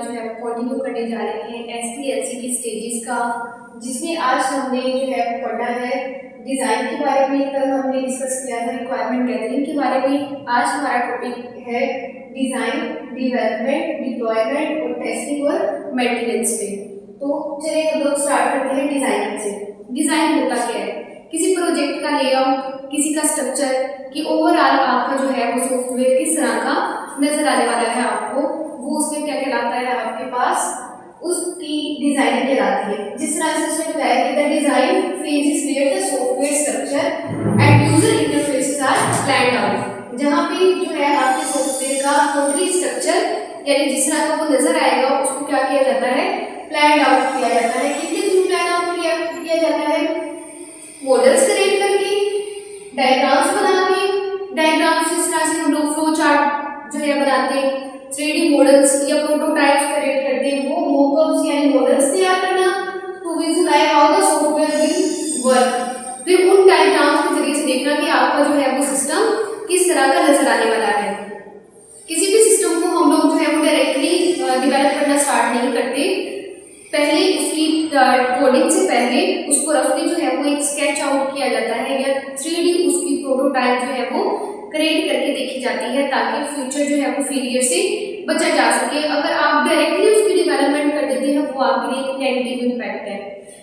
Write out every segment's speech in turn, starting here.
जो है कंटिन्यू करने जा रहे हैं एसटीएलसी की स्टेजेस का, जिसमें आज हमने जो है पढ़ा है डिज़ाइन के बारे में। कल हमने डिस्कस किया था रिक्वायरमेंट गैदरिंग के बारे में। आज हमारा टॉपिक है डिज़ाइन, डेवलपमेंट, डिप्लॉयमेंट और टेस्टिंग और मेंटेनेंस पे। तो चलिए हम लोग स्टार्ट करते हैं डिज़ाइन से। डिज़ाइन होता क्या है? किसी प्रोजेक्ट का लेआउट, किसी का स्ट्रक्चर कि ओवरऑल आपका जो है वो सॉफ्टवेयर किस तरह का नजर आने वाला है आपको, वो उसमें क्या कहलाता है आपके पास, उसकी डिजाइन कहलाती है। जिस तरह से उसमें बताया कि the design phase is where the software structure and user interfaces are planned out, जहां पे जो है आपके सॉफ्टवेयर का टोटली स्ट्रक्चर यानी जिस तरह का वो नजर आएगा उसको क्या किया जाता है, प्लान आउट किया जाता है। कितने थ्रू प्लान आउट किया जाता है? मॉडल्स क्रिएट करके, डायग्राम्स बना के, डायग्राम्स जिस तरह से हम लोग फ्लो चार्ट जो है बनाते हैं, 3D मॉडल्स या प्रोटोटाइप्स क्रिएट करते हैं, वो मॉकअप्स यानी मॉडल्स तैयार करना to visualise how the software will work. फिर उन डायग्राम्स के जरिए से देखना कि आपका जो है वो सिस्टम किस तरह का नजर आने वाला है। किसी भी सिस्टम को हम लोग जो है वो डायरेक्टली डेवलप करना स्टार्ट नहीं करते, पहले उसकी कोडिंग से पहले उसको रफली जो है वो एक स्केच आउट किया जाता है या 3D उसकी प्रोटोटाइप जो है वो क्रिएट करके देखी जाती है, ताकि फ्यूचर जो है वो फेलियर से बचा जा सके। अगर आप डायरेक्टली उसकी डेवलपमेंट कर देते हैं वो आपके लिए एक नेगेटिव इम्पैक्ट है,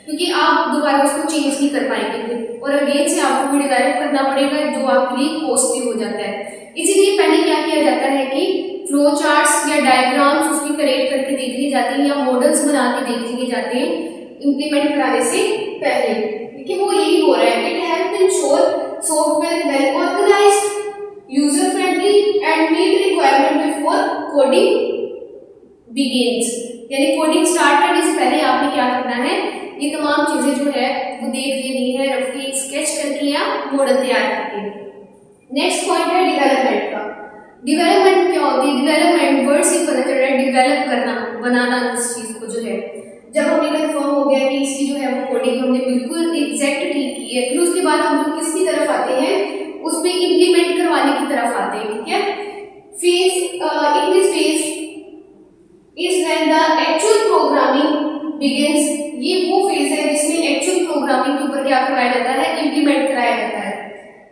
क्योंकि आप दोबारा उसको चेंज नहीं कर पाएंगे और अगेन से आपको डेवलप करना पड़ेगा, जो आपके लिए कॉस्टली हो जाता है। इसीलिए पहले क्या किया जाता है कि फ्लो चार्ट्स या डायग्राम्स उसकी क्रिएट करके देख ली जाती है या मॉडल्स बना के देख लिए जाते हैं इंप्लीमेंट कराने से पहले, क्योंकि वो यही हो रहा है। It help ensure software well organised, user friendly and meet requirement before coding begins. यानी कोडिंग स्टार्ट करने से पहले आपने क्या करना है, ये तमाम चीजें जो है वो देख लेनी है रफली स्केच करके या मॉडल तैयार करके। नेक्स्ट पॉइंट है डेवलपमेंट का। डेवलपमेंट क्या होती है? डेवलपमेंट वर्ड से पता चल रहा है डेवलप करना, बनाना उस चीज को जो है। जब हमें कंफर्म हो गया कि इसकी जो है वो कोडिंग हमने बिल्कुल एग्जैक्ट ठीक की है, फिर उसके बाद हम लोग किसकी तरफ आते हैं, उसमें इंप्लीमेंट करवाने की तरफ आते हैं। ठीक है, phase in this phase is when the actual programming begins. ये वो फेज है जिसमें एक्चुअल प्रोग्रामिंग के ऊपर क्या करवाया जाता है, इंप्लीमेंट कराया जाता है।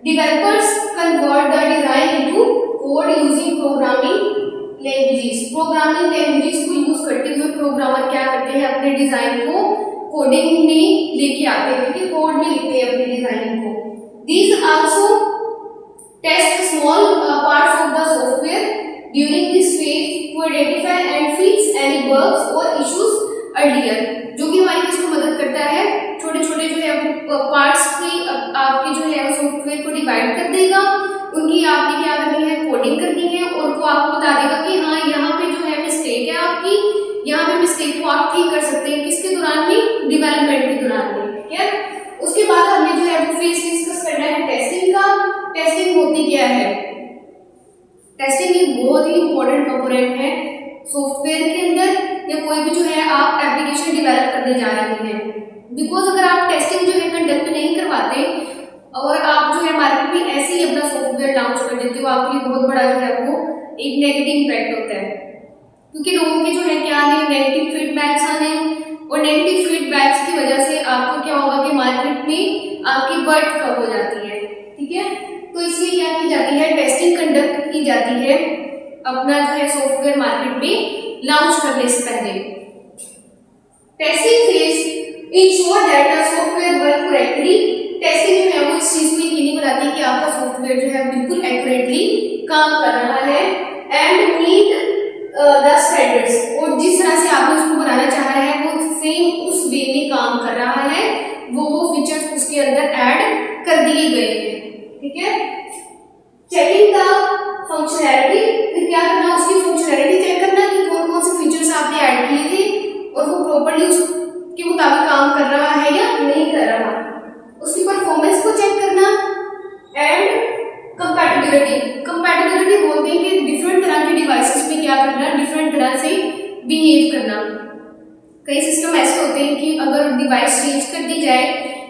Developers convert the design into code using programming languages. Programming languages को यूज करते हुए प्रोग्रामर क्या करते हैं, अपने डिजाइन को कोडिंग में लेके आते हैं, क्योंकि कोड में लिखते हैं अपने डिजाइन को। These also test small parts of the software during this phase to identify and fix any bugs or issues earlier, जो कि हमारी किसको मदद करता है, छोटे छोटे जो है पार्ट्स की आपके जो है सॉफ्टवेयर को डिवाइड कर देगा, उनकी आपने क्या करनी है, कोडिंग करनी है, और वो आपको बता देगा कि हाँ यहाँ पे जो है मिस्टेक है आपकी, यहाँ पे मिस्टेक को आप ठीक कर सकते हैं। किसके दौरान में, डेवलपमेंट के दौरान में। ठीक है, उसके बाद हमें जो है वो फेज डिस्कस करना है टेस्टिंग का। टेस्टिंग होती क्या है? टेस्टिंग एक बहुत ही इंपॉर्टेंट कंपोनेंट है सॉफ्टवेयर के अंदर, या कोई भी जो है आप एप्लीकेशन डेवलप करने जा रहे हैं। बिकॉज अगर आप टेस्टिंग जो है कंडक्ट नहीं करवाते और आप जो है मार्केट में ऐसे ही अपना सॉफ्टवेयर लॉन्च कर देते हो, आपके लिए बहुत बड़ा जो है वो एक नेगेटिव इम्पैक्ट होता है, क्योंकि लोगों के जो है क्या आने, नेगेटिव फीडबैक्स आने, और नेगेटिव फीडबैक्स की वजह से आपको क्या होगा कि मार्केट में आपकी वर्थ कम हो जाती है। ठीक है, तो इसलिए क्या की जाती है, टेस्टिंग कंडक्ट की जाती है अपना जो है सॉफ्टवेयर मार्केट में लॉन्च करने से पहले। Testing phase ensure that the software work correctly. Testing जो है वो इस चीज को यकीनी बनाती है कि आपका सॉफ्टवेयर जो है बिल्कुल एक्यूरेटली काम कर रहा है एंड मीट द स्टैंडर्ड्स, और जिस तरह से आपने उसको बनाना चाहा है वो सेम उस वे में काम कर रहा है, वो फीचर्स उसके अंदर ऐड कर दिए गए हैं। ठीक है, चेकिंग द फंक्शनैलिटी, फिर क्या करना, उसकी फंक्शनैलिटी चेक करना कि कौन कौन से फीचर्स आपने ऐड किए थे और वो प्रॉपर्ली उसके मुताबिक काम कर रहा है या नहीं कर रहा। उसकी परफॉर्मेंस को चेक करना एंड कंपैटिबिलिटी। कंपैटिबिलिटी बोलते हैं कि डिफरेंट तरह के डिवाइसेस में क्या करना, डिफरेंट तरह से बिहेव करना। कई सिस्टम ऐसे होते हैं कि अगर डिवाइस चेंज कर दी जाए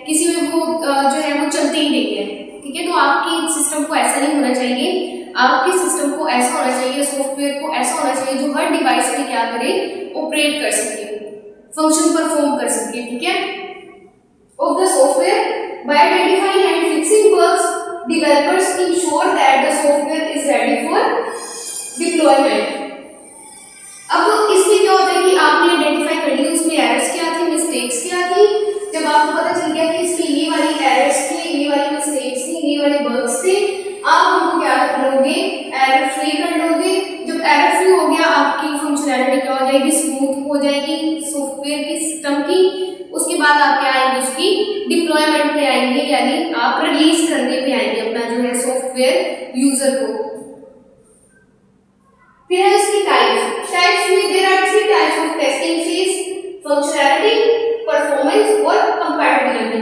किसी में वो जो है वो चलते ही नहीं है। ठीक है, तो आपके सिस्टम को ऐसा नहीं होना चाहिए। आपके सिस्टम को ऐसा होना चाहिए, सॉफ्टवेयर को ऐसा होना चाहिए जो हर डिवाइस पे क्या करे, ऑपरेट कर सके, फंक्शन परफॉर्म कर सके, ठीक है। Of the software bye identifying and fixing bugs developers ensure that the software is ready for deployment. अब इसमें क्या होता है कि आपने आइडेंटिफाई कर लिया उसमें एरर्स क्या थी, मिस्टेक्स क्या थी। जब आपको पता चल गया कि इसकी ये वाली एरर्स थी, ये वाली मिस्टेक्स थी, ये वाले बग्स थे, आप उनको क्या कर लोगे, एरर फ्री कर लोगे। जब एरर फ्री हो गया आपकी फंक्शनैलिटी क्या हो जाएगी, स्मूथ हो जाएगी सॉफ्टवेयर की, सिस्टम की। उसके बाद आप क्या आएंगे, उसकी डिप्लॉयमेंट पे आएंगे, यानी आप रिलीज करने पे आएंगे अपना जो है सॉफ्टवेयर यूजर को। फिर है इसकी टाइप्स में there are 3 types of testing phase, functionality, performance और compatibility.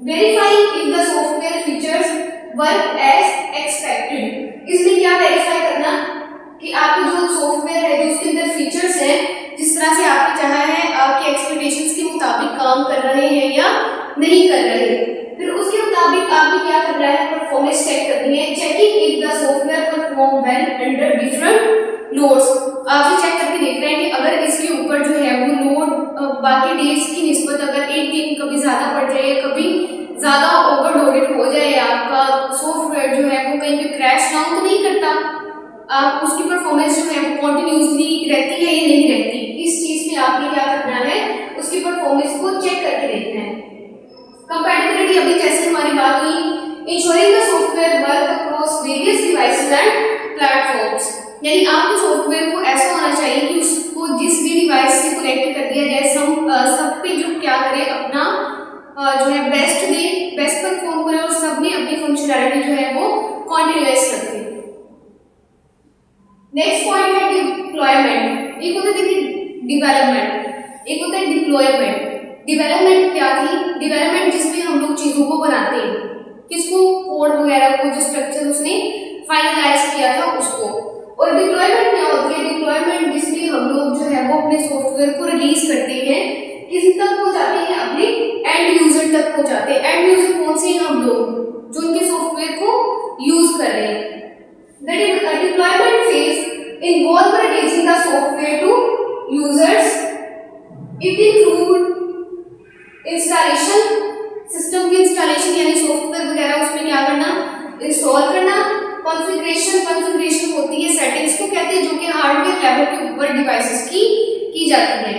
Verifying if the software features work as expected. इसमें क्या वेरीफाई करना कि आपके जो सॉफ्टवेयर है, जो उसके अंदर फीचर्स हैं, जिस तरह से आपने चाहा है, आपके एक्सपेक्टेशंस के मुताबिक काम कर रहे हैं या नहीं कर रहे हैं। फिर उसके मुताबिक आपने क्या करना है, परफॉर्मेंस चेक करनी है। Checking if the software perform well under different loads. आप ये चेक करके देख रहे हैं कि अगर इसके ऊपर जो है वो लोड बाकी डेज की निस्बत अगर एक दिन कभी ज्यादा पड़ जाए, कभी ज्यादा ओवरलोडेड हो जाए, आपका सॉफ्टवेयर जो है वो कहीं पे क्रैश डाउन तो नहीं करता, आप उसकी परफॉर्मेंस जो है वो कंटिन्यूअसली रहती है या नहीं रहती। इस चीज में आपने क्या करना है, उसकी परफॉर्मेंस को चेक करके देखना है। कंपैटिबिलिटी, अभी जैसे हमारी बात हुई, ensuring the software work across various devices and platforms, यानी आपके सॉफ्टवेयर को ऐसा होना चाहिए कि उसको जिस भी डिवाइस से कनेक्ट कर दिया जाए, सब पे जो क्या करे, अपना जो है बेस्ट दे, बेस्ट परफॉर्म करे और सब में अपनी फंक्शनैलिटी जो है वो कॉन्टिन्यूअस रखे। नेक्स्ट पॉइंट है डिप्लॉयमेंट। एक होता है देखिए डेवलपमेंट, एक होता है डिप्लॉयमेंट। डेवलपमेंट क्या थी, डेवलपमेंट जिसमें हम लोग चीजों को बनाते हैं, किसको, कोड वगैरह को, जो स्ट्रक्चर उसने फाइनलाइज किया था उसको। और डिप्लॉयमेंट क्या होती है, डिप्लॉयमेंट जिसमें हम लोग जो है वो अपने सॉफ्टवेयर को रिलीज करते हैं, किस तक पहुंचाते हैं, अपने एंड यूजर तक पहुंचाते हैं। एंड यूजर कौन से हैं, हम लोग जो उनके सॉफ्टवेयर को यूज कर रहे हैं। The deployment phase involves releasing the software to users. It includes installation, system की इंस्टॉलेशन यानी सॉफ्टवेयर वगैरह उसमें क्या करना, इंस्टॉल करना। कॉन्फ़िगरेशन होती है, सेटिंग्स को कहते हैं, जो कि हार्डवेयर लेवल के ऊपर डिवाइसेस की जाती है।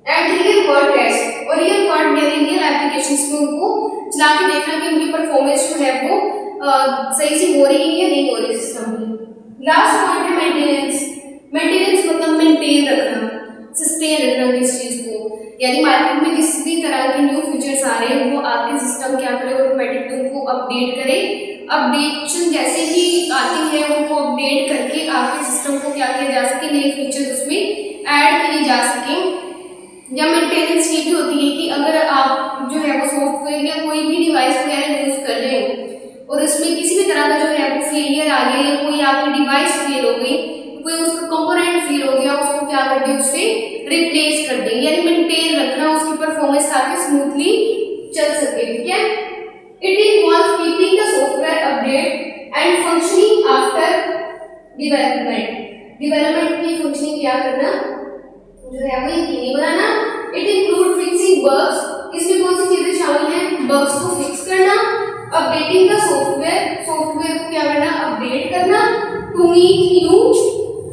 एंड रियल वर्ल्ड टेस्ट, और रियल वर्ल्ड यानी रियल एप्लीकेशंस में उनको चला के देखना कि उनकी परफॉर्मेंस जो है वो सही से हो रही है या नहीं हो रही सिस्टम की। लास्ट पॉइंट है मेंटेनेंस। मेंटेनेंस मतलब मेंटेन रखना, सस्टेन रखना किस चीज को, यानी मार्केट में जिस भी तरह के न्यू फीचर्स आ रहे हैं वो आपके सिस्टम क्या करे, ऑटोमेटिकली उनको अपडेट करे। अपडेशन जैसे ही आती है उनको अपडेट करके आपके सिस्टम को क्या किया जा सके, नए फीचर्स उसमें ऐड किए जा सके। या मेंटेनेंस ये भी होती है कि अगर आप जो है वो सॉफ्टवेयर या कोई भी डिवाइस वगैरह यूज कर रहे हो और इसमें किसी भी तरह का जो है वो फेलियर आ गया या कोई आपकी डिवाइस फेल हो गई, कोई उसका कंपोनेंट फेल हो गया, उसको क्या कर दे, उससे रिप्लेस कर दे, यानी मेंटेन रखना उसकी परफॉर्मेंस ताकि स्मूथली चल सके, ठीक है। It involves keeping the software update and functioning after development. Development की फंक्शनिंग क्या करना जो है वो यकीनी बनाना। इट इंक्लूड फिक्सिंग बग्स, इसमें कौन सी चीजें शामिल हैं, बग्स को फिक्स करना। अपडेटिंग द सॉफ्टवेयर, सॉफ्टवेयर को क्या करना, अपडेट करना। टू मीट न्यू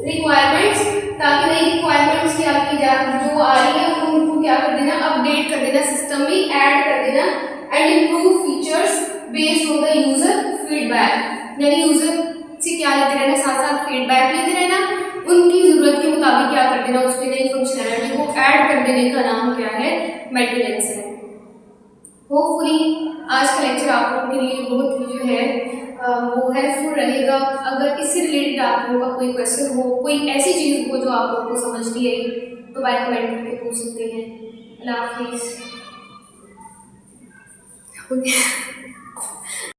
रिक्वायरमेंट्स, ताकि नई रिक्वायरमेंट्स की आपकी जो आ रही है उनको क्या कर देना, अपडेट कर देना, सिस्टम में ऐड कर देना। And improve features based on the user feedback, यानी यूजर से क्या लेते रहना, साथ साथ फीडबैक लेते रहना, उनकी जरूरत के मुताबिक क्या कर देना, उसमें नई फंक्शनैलिटी को ऐड कर देने का नाम क्या है, मेंटेनेंस है। होपफुली आज का लेक्चर आप लोगों के लिए बहुत ही जो है वो हेल्पफुल रहेगा। अगर इससे रिलेटेड आप लोगों का कोई क्वेश्चन हो, कोई ऐसी चीज़ हो जो आप लोगों को समझ नहीं आई, तो बाय कमेंट करके पूछ सकते हैं। अल्लाह हाफिज़।